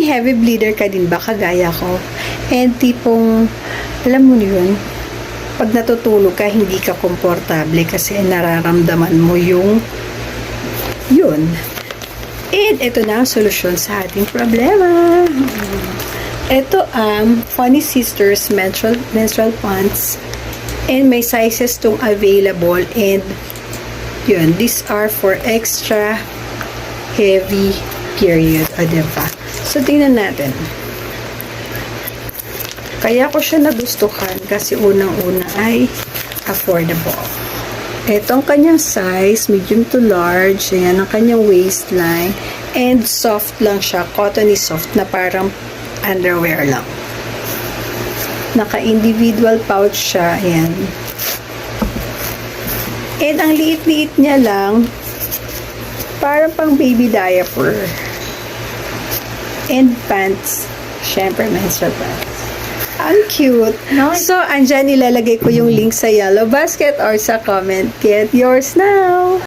heavy bleeder ka din ba, kagaya ko? And tipong, alam mo yun, pag natutulog ka, hindi ka komportable kasi nararamdaman mo yung yun. And ito na ang solusyon sa ating problema. Ito ang Funny Sisters menstrual pants. And may sizes tong available. And yun, these are for extra heavy period. O, diba? So, tingnan natin. Kaya ko siya nagustuhan kasi unang-una ay affordable. Ito ang kanyang size, medium to large. Ayan ang kanyang waistline. And soft lang siya, cottony soft na parang underwear lang. Naka-individual pouch siya. Ayan. And ang liit-liit niya lang, parang pang baby diaper. And pants. Syempre, menstrual pants. Ang cute. Nice. So, andyan ilalagay ko yung link sa yellow basket or sa comment. Get yours now!